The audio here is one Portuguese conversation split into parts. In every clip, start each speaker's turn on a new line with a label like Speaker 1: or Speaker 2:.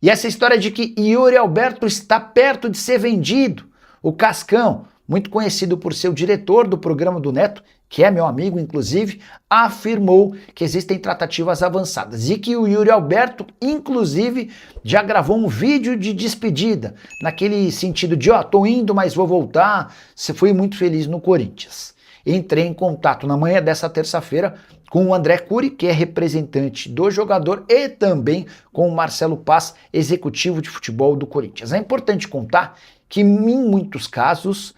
Speaker 1: E essa história de que Yuri Alberto está perto de ser vendido, o Cascão, muito conhecido por ser o diretor do programa do Neto, que é meu amigo inclusive, afirmou que existem tratativas avançadas e que o Yuri Alberto, inclusive, já gravou um vídeo de despedida, naquele sentido de, tô indo, mas vou voltar, fui muito feliz no Corinthians. Entrei em contato na manhã dessa terça-feira com o André Cury, que é representante do jogador, e também com o Marcelo Paz, executivo de futebol do Corinthians. É importante contar que, em muitos casos,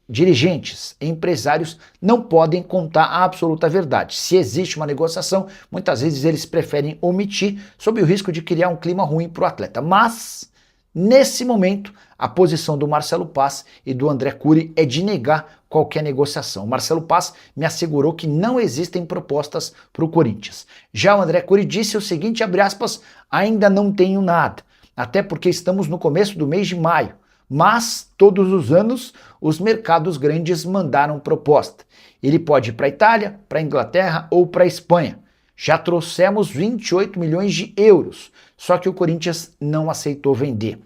Speaker 1: dirigentes, empresários não podem contar a absoluta verdade. Se existe uma negociação, muitas vezes eles preferem omitir, sob o risco de criar um clima ruim para o atleta. Mas, nesse momento, a posição do Marcelo Paz e do André Cury é de negar qualquer negociação. O Marcelo Paz me assegurou que não existem propostas para o Corinthians. Já o André Cury disse o seguinte, abre aspas, ainda não tenho nada, até porque estamos no começo do mês de maio. Mas, todos os anos, os mercados grandes mandaram proposta. Ele pode ir para a Itália, para a Inglaterra ou para a Espanha. Já trouxemos 28 milhões de euros, só que o Corinthians não aceitou vender.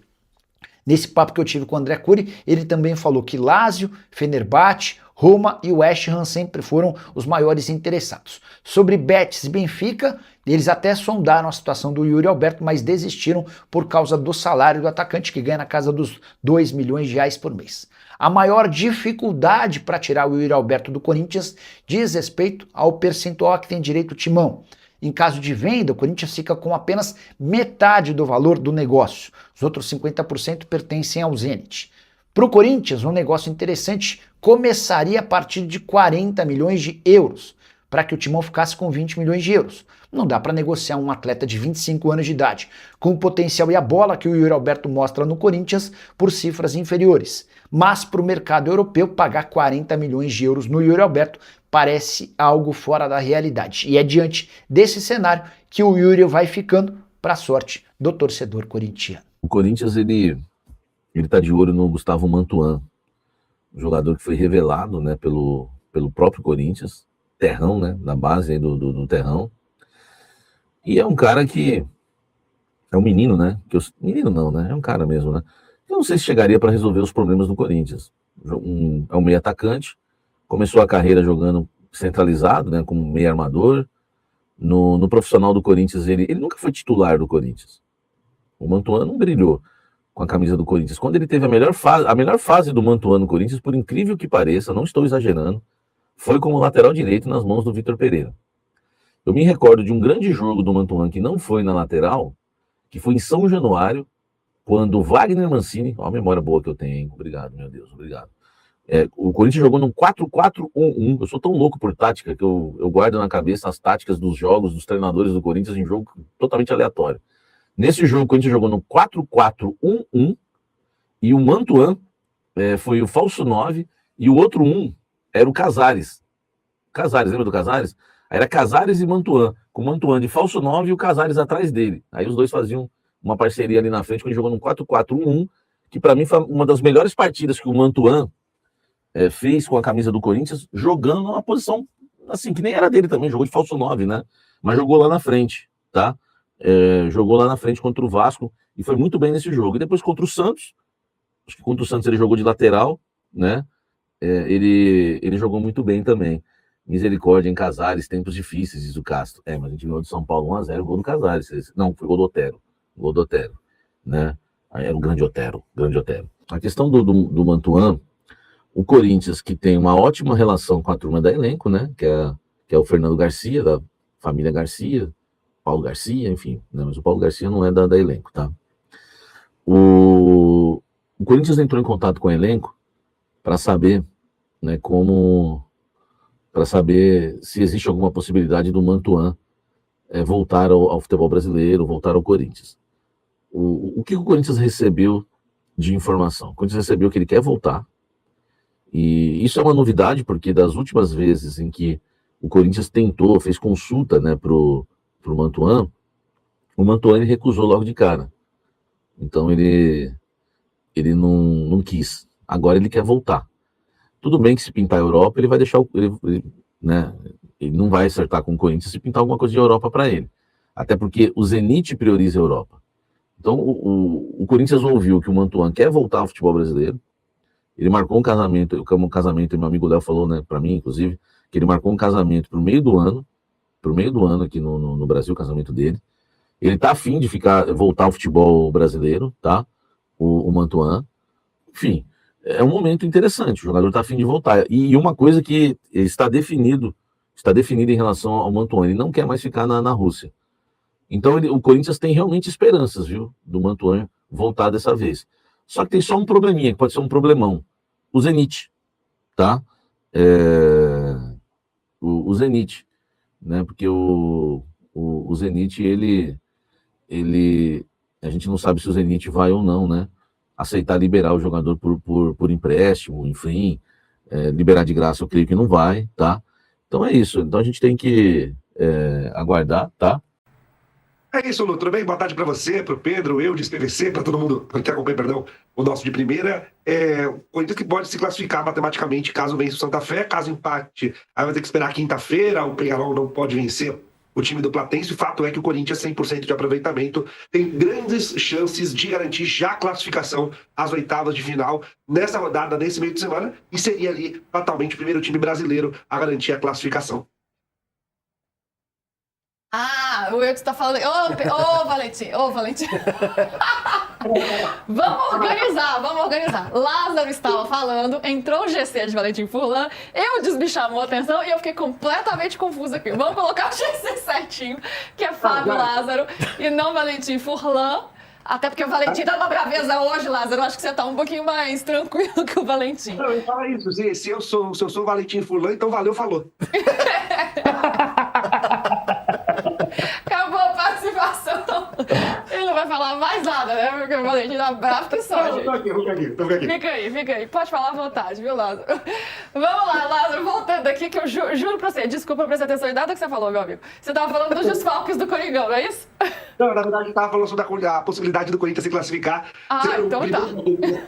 Speaker 1: Nesse papo que eu tive com o André Cury, ele também falou que Lazio, Fenerbahçe, Roma e West Ham sempre foram os maiores interessados. Sobre Betis e Benfica, eles até sondaram a situação do Yuri Alberto, mas desistiram por causa do salário do atacante, que ganha na casa dos 2 milhões de reais por mês. A maior dificuldade para tirar o Yuri Alberto do Corinthians diz respeito ao percentual que tem direito o Timão. Em caso de venda, o Corinthians fica com apenas metade do valor do negócio. Os outros 50% pertencem ao Zenit. Para o Corinthians, um negócio interessante começaria a partir de 40 milhões de euros, para que o Timão ficasse com 20 milhões de euros. Não dá para negociar um atleta de 25 anos de idade, com o potencial e a bola que o Yuri Alberto mostra no Corinthians, por cifras inferiores. Mas para o mercado europeu, pagar 40 milhões de euros no Yuri Alberto parece algo fora da realidade. E é diante desse cenário que o Yuri vai ficando para a sorte do torcedor corintiano.
Speaker 2: O Corinthians, ele tá de olho no Gustavo Mantuan, um jogador que foi revelado, né, pelo próprio Corinthians, terrão, né, da base aí do terrão. E é um cara que é um menino, né? Menino não, né? É um cara mesmo, né? Eu não sei se chegaria para resolver os problemas do Corinthians. É um meio atacante, começou a carreira jogando centralizado, né? Como meio armador. No profissional do Corinthians, ele nunca foi titular do Corinthians. O Mantuan não brilhou com a camisa do Corinthians. Quando ele teve a melhor fase do Mantuan no Corinthians, por incrível que pareça, não estou exagerando, foi como lateral direito nas mãos do Vitor Pereira. Eu me recordo de um grande jogo do Mantuan que não foi na lateral, que foi em São Januário, quando o Wagner Mancini, ó a memória boa que eu tenho, hein? Obrigado, meu Deus, obrigado. O Corinthians jogou num 4-4-1-1. Eu sou tão louco por tática que eu guardo na cabeça as táticas dos jogos dos treinadores do Corinthians em jogo totalmente aleatório. Nesse jogo, o Corinthians jogou no 4-4-1-1 e o Mantuan foi o falso 9 e o outro 1 era o Casares. Casares, lembra do Casares? Aí era Casares e Mantuan, com o Mantuan de falso 9 e o Casares atrás dele. Aí os dois faziam uma parceria ali na frente, quando ele jogou no 4-4-1-1, que para mim foi uma das melhores partidas que o Mantuan fez com a camisa do Corinthians, jogando numa posição assim, que nem era dele também, jogou de falso 9, né? Mas jogou lá na frente, tá? Jogou lá na frente contra o Vasco e foi muito bem nesse jogo. E depois contra o Santos, acho que contra o Santos ele jogou de lateral, né? Ele jogou muito bem também. Misericórdia em Casares, tempos difíceis, diz o Castro. Mas a gente ganhou de São Paulo 1-0, gol do Casares. Não, foi gol do Otero, né? Aí era um grande Otero. A questão do Mantuan, o Corinthians, que tem uma ótima relação com a turma da elenco, né? Que é o Fernando Garcia, da família Garcia, Paulo Garcia, enfim, né? Mas o Paulo Garcia não é da elenco, tá? O Corinthians entrou em contato com o elenco para saber, né, para saber se existe alguma possibilidade do Mantuan voltar ao futebol brasileiro, voltar ao Corinthians. O que o Corinthians recebeu de informação? O Corinthians recebeu que ele quer voltar, e isso é uma novidade, porque das últimas vezes em que o Corinthians fez consulta, né, pro Mantuan, o Mantuan ele recusou logo de cara. Então ele não quis. Agora ele quer voltar. Tudo bem que se pintar a Europa, ele vai deixar né, ele não vai acertar com o Corinthians se pintar alguma coisa de Europa para ele. Até porque o Zenit prioriza a Europa. Então, o Corinthians ouviu que o Mantuan quer voltar ao futebol brasileiro. Ele marcou um casamento, meu amigo Léo falou, né, para mim, inclusive, que ele marcou um casamento pro meio do ano aqui no Brasil, o casamento dele. Ele tá afim de voltar ao futebol brasileiro, tá? O Mantuan. Enfim, é um momento interessante, o jogador tá afim de voltar. E uma coisa que está definida em relação ao Mantuan, ele não quer mais ficar na Rússia. Então o Corinthians tem realmente esperanças, viu, do Mantuan voltar dessa vez. Só que tem só um probleminha, que pode ser um problemão. O Zenit, tá? O Zenit, né? Porque o Zenit, a gente não sabe se o Zenit vai ou não, né? Aceitar liberar o jogador por empréstimo, enfim, liberar de graça eu creio que não vai, tá? Então é isso, então a gente tem que aguardar, tá?
Speaker 3: É isso, Lu. Tudo bem? Boa tarde para você, para o Pedro, eu de PVC, para todo mundo que acompanha, perdão, o nosso de primeira. O Corinthians que pode se classificar matematicamente caso vença o Santa Fé, caso empate, aí vai ter que esperar quinta-feira, o Peñarol não pode vencer o time do Platense. O fato é que o Corinthians, 100% de aproveitamento, tem grandes chances de garantir já a classificação às oitavas de final nessa rodada, nesse meio de semana, e seria ali fatalmente o primeiro time brasileiro a garantir a classificação.
Speaker 4: Ah, o Wilton tá falando. Ô, Valentim. Vamos organizar. Lázaro estava falando, entrou o GC de Valentim Furlan, me chamou a atenção e eu fiquei completamente confusa aqui. Vamos colocar o GC certinho, que é Fábio Lázaro e não Valentim Furlan. Até porque o Valentim tá numa braveza hoje, Lázaro. Eu acho que você tá um pouquinho mais tranquilo que o Valentim.
Speaker 3: Não, eu falo isso. Se eu sou o Valentim Furlan, então valeu, falou.
Speaker 4: Acabou a participação. Ele não vai falar mais nada, né? Porque o Valentim tá bravo que só, gente.
Speaker 3: Tô aqui.
Speaker 4: Fica aí. Pode falar à vontade, viu, Lázaro? Vamos lá, Lázaro, voltando aqui, que eu juro pra você, desculpa prestar atenção em nada que você falou, meu amigo. Você tava falando dos desfalques do Coringão, não é isso?
Speaker 3: Não, na verdade, eu tava falando sobre a possibilidade do Corinthians se classificar.
Speaker 4: Então tá.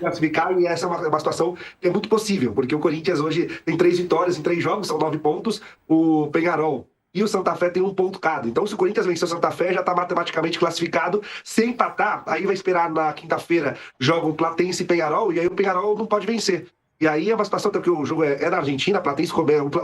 Speaker 3: Classificar, e essa é uma situação que é muito possível, porque o Corinthians hoje tem 3 vitórias em 3 jogos, são 9 pontos. O Peñarol e o Santa Fé tem 1 ponto cada. Então, se o Corinthians vencer o Santa Fé, já está matematicamente classificado. Se empatar, aí vai esperar na quinta-feira, jogam Platense e Peñarol, e aí o Peñarol não pode vencer. E aí é uma situação, porque o jogo é na Argentina, o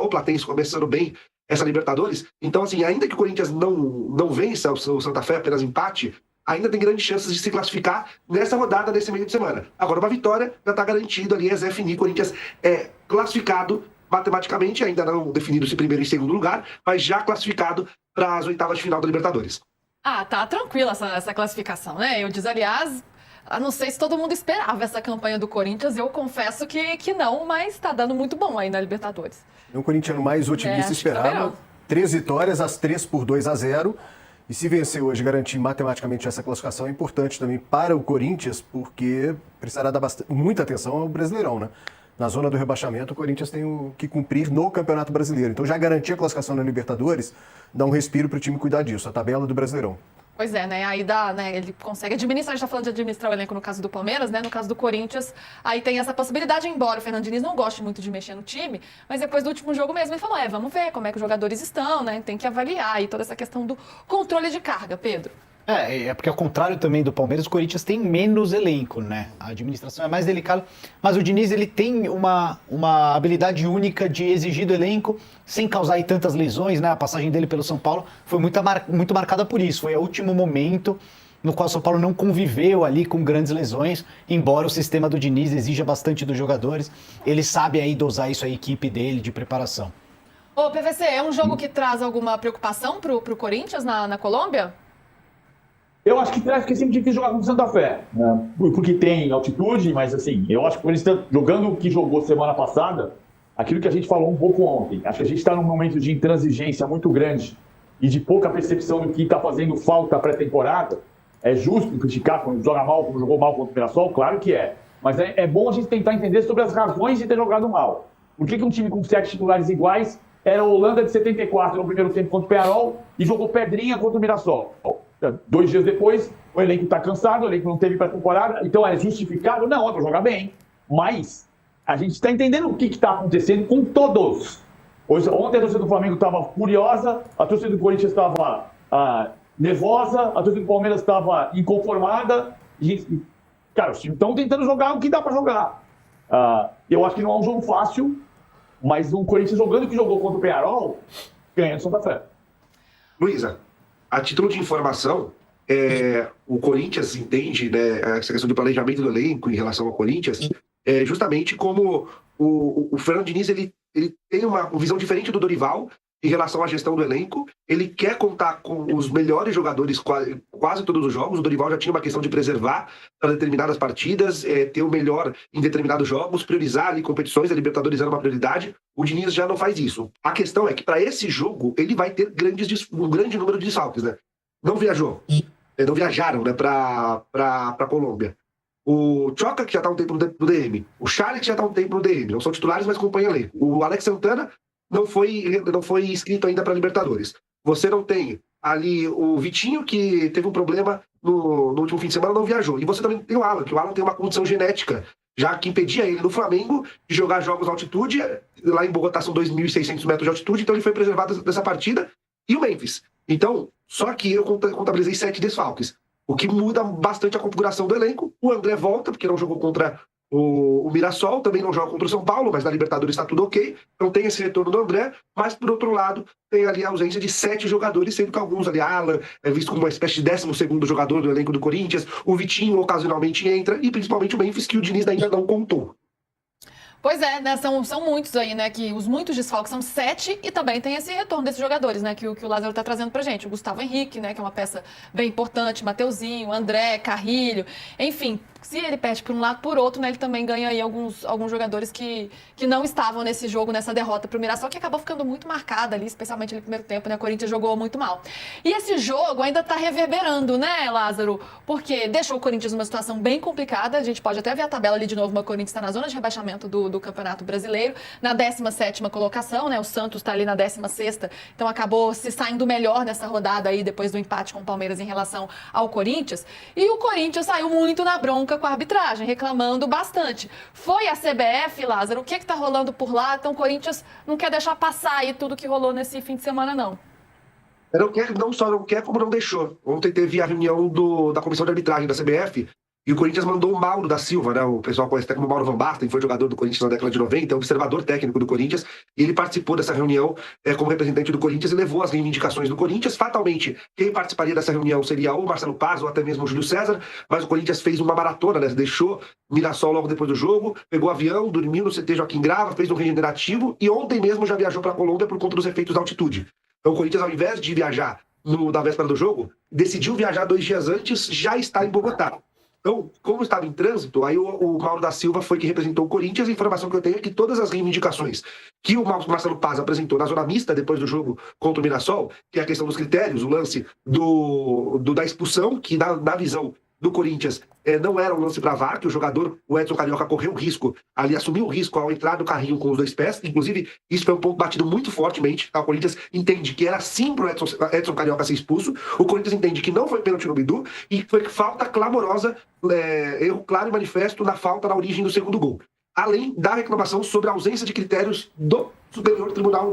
Speaker 3: Platense começando bem essa Libertadores. Então, assim, ainda que o Corinthians não vença o Santa Fé, apenas empate, ainda tem grandes chances de se classificar nessa rodada, nesse meio de semana. Agora, uma vitória já está garantido ali, é Zé Fini. Corinthians é classificado matematicamente, ainda não definido se primeiro e segundo lugar, mas já classificado para as oitavas de final da Libertadores.
Speaker 4: Ah, tá tranquila essa classificação, né? Eu disse, aliás, não sei se todo mundo esperava essa campanha do Corinthians, eu confesso que não, mas tá dando muito bom aí na Libertadores.
Speaker 5: O corintiano mais otimista esperava 3 vitórias, as 3 por 2-0. E se vencer hoje, garantir matematicamente essa classificação é importante também para o Corinthians, porque precisará dar muita atenção ao Brasileirão, né? Na zona do rebaixamento, o Corinthians tem que cumprir no Campeonato Brasileiro. Então, já garantir a classificação na Libertadores, dá um respiro para o time cuidar disso, a tabela do Brasileirão.
Speaker 4: Pois é, né? Aí dá, né? Ele consegue administrar, a gente tá falando de administrar o elenco no caso do Palmeiras, né? No caso do Corinthians, aí tem essa possibilidade, embora o Fernando Diniz não goste muito de mexer no time, mas depois do último jogo mesmo ele falou, vamos ver como é que os jogadores estão, né? Tem que avaliar aí toda essa questão do controle de carga, Pedro.
Speaker 6: É porque ao contrário também do Palmeiras, o Corinthians tem menos elenco, né? A administração é mais delicada, mas o Diniz ele tem uma habilidade única de exigir do elenco sem causar aí tantas lesões, né? A passagem dele pelo São Paulo foi muito marcada por isso, foi o último momento no qual o São Paulo não conviveu ali com grandes lesões, embora o sistema do Diniz exija bastante dos jogadores, ele sabe aí dosar isso à equipe dele de preparação.
Speaker 4: Ô, PVC, é um jogo que traz alguma preocupação pro Corinthians na Colômbia?
Speaker 7: Eu acho que traz, porque é sempre difícil jogar com o Santa Fé, né? Porque tem altitude, mas assim, eu acho que eles estão jogando o que jogou semana passada, aquilo que a gente falou um pouco ontem. Acho que a gente está num momento de intransigência muito grande e de pouca percepção do que está fazendo falta pré-temporada. É justo criticar quando joga mal, como jogou mal contra o Mirassol? Claro que é. Mas é bom a gente tentar entender sobre as razões de ter jogado mal. Por que um time com 7 titulares iguais era a Holanda de 74 no primeiro tempo contra o Peñarol e jogou pedrinha contra o Mirassol? 2 dias depois, o elenco está cansado, o elenco não teve pré-temporada, então é justificável? Não, é para jogar bem. Mas a gente está entendendo o que está acontecendo com todos. Ontem a torcida do Flamengo estava furiosa, a torcida do Corinthians estava nervosa, a torcida do Palmeiras estava inconformada. Cara, os times estão tentando jogar o que dá para jogar. Eu acho que não é um jogo fácil, mas o Corinthians jogando o que jogou contra o Peñarol, ganha do Santa Fé.
Speaker 3: Luísa, a título de informação, o Corinthians entende, né, essa questão do planejamento do elenco em relação ao Corinthians, justamente como o Fernando Diniz ele tem uma visão diferente do Dorival em relação à gestão do elenco. Ele quer contar com os melhores jogadores quase todos os jogos. O Dorival já tinha uma questão de preservar para determinadas partidas, ter o melhor em determinados jogos, priorizar ali competições, a Libertadores era uma prioridade. O Diniz já não faz isso. A questão é que para esse jogo ele vai ter um grande número de desfalques, né? Não viajaram, né, para Colômbia. O Choca, que já está um tempo no DM. O Charles, que já está um tempo no DM. Não são titulares, mas acompanham ali. O Alex Santana não foi inscrito ainda para Libertadores. Você não tem ali o Vitinho, que teve um problema no último fim de semana, não viajou. E você também tem o Alan, que o Alan tem uma condição genética, já que impedia ele no Flamengo de jogar jogos à altitude. Lá em Bogotá são 2.600 metros de altitude, então ele foi preservado dessa partida. E o Memphis. Então, só que eu contabilizei 7 desfalques, o que muda bastante a configuração do elenco. O André volta, porque não jogou contra o Mirassol, também não joga contra o São Paulo, mas na Libertadores está tudo ok. Então tem esse retorno do André, mas por outro lado, tem ali a ausência de 7 jogadores, sendo que alguns ali, Alan é visto como uma espécie de 12º jogador do elenco do Corinthians, o Vitinho ocasionalmente entra, e principalmente o Memphis, que o Diniz ainda não contou.
Speaker 4: Pois é, né? São muitos aí, né? Que os muitos desfalques são 7 e também tem esse retorno desses jogadores, né? Que o Lázaro tá trazendo pra gente. O Gustavo Henrique, né? Que é uma peça bem importante, Mateuzinho, André, Carrilho, enfim. Se ele perde por um lado, por outro, né, ele também ganha aí alguns jogadores que não estavam nesse jogo, nessa derrota pro Mirassol, que acabou ficando muito marcada ali, especialmente no primeiro tempo, né? O Corinthians jogou muito mal. E esse jogo ainda tá reverberando, né, Lázaro? Porque deixou o Corinthians numa situação bem complicada. A gente pode até ver a tabela ali de novo, mas o Corinthians está na zona de rebaixamento do Campeonato Brasileiro, na 17ª colocação, né? O Santos tá ali na 16ª, então acabou se saindo melhor nessa rodada aí, depois do empate com o Palmeiras em relação ao Corinthians. E o Corinthians saiu muito na bronca com a arbitragem, reclamando bastante. Foi a CBF, Lázaro, o que tá rolando por lá? Então o Corinthians não quer deixar passar aí tudo que rolou nesse fim de semana, não.
Speaker 3: Não só não quer, como não deixou. Ontem teve a reunião da comissão de arbitragem da CBF, e o Corinthians mandou o Mauro da Silva, né? O pessoal conhece até como Mauro Van Basten, foi jogador do Corinthians na década de 90, é observador técnico do Corinthians, e ele participou dessa reunião como representante do Corinthians e levou as reivindicações do Corinthians. Fatalmente, quem participaria dessa reunião seria ou o Marcelo Paz ou até mesmo o Júlio César, mas o Corinthians fez uma maratona, né? Deixou Mirassol logo depois do jogo, pegou avião, dormiu no CT Joaquim Grava, fez um regenerativo e ontem mesmo já viajou para a Colômbia por conta dos efeitos da altitude. Então o Corinthians, ao invés de viajar na véspera do jogo, decidiu viajar 2 dias antes, já está em Bogotá. Então, como estava em trânsito, aí o Mauro da Silva foi que representou o Corinthians. A informação que eu tenho é que todas as reivindicações que o Marcelo Paz apresentou na zona mista depois do jogo contra o Mirassol, que é a questão dos critérios, o lance da expulsão, que na visão do Corinthians não era um lance para VAR, que o jogador, o Edson Carioca, correu o risco, ali assumiu o risco ao entrar no carrinho com os 2 pés. Inclusive, isso foi um ponto batido muito fortemente. Tá? O Corinthians entende que era sim pro Edson Carioca ser expulso. O Corinthians entende que não foi pênalti no Bidu e foi falta clamorosa, erro claro e manifesto na falta na origem do segundo gol. Além da reclamação sobre a ausência de critérios do Superior Tribunal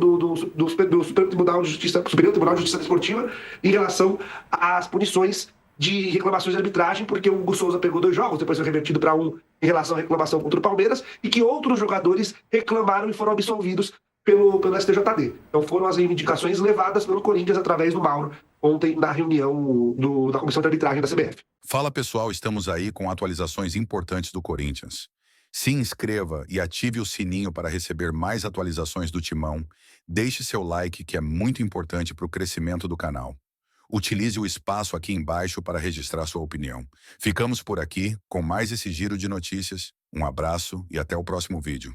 Speaker 3: Superior Tribunal de Justiça Desportiva em relação às punições de reclamações de arbitragem, porque o Hugo Souza pegou 2 jogos, depois foi revertido para 1 em relação à reclamação contra o Palmeiras, e que outros jogadores reclamaram e foram absolvidos pelo STJD. Então foram as reivindicações levadas pelo Corinthians através do Mauro ontem na reunião da comissão de arbitragem da CBF.
Speaker 8: Fala pessoal, estamos aí com atualizações importantes do Corinthians. Se inscreva e ative o sininho para receber mais atualizações do Timão. Deixe seu like, que é muito importante para o crescimento do canal. Utilize o espaço aqui embaixo para registrar sua opinião. Ficamos por aqui com mais esse giro de notícias. Um abraço e até o próximo vídeo.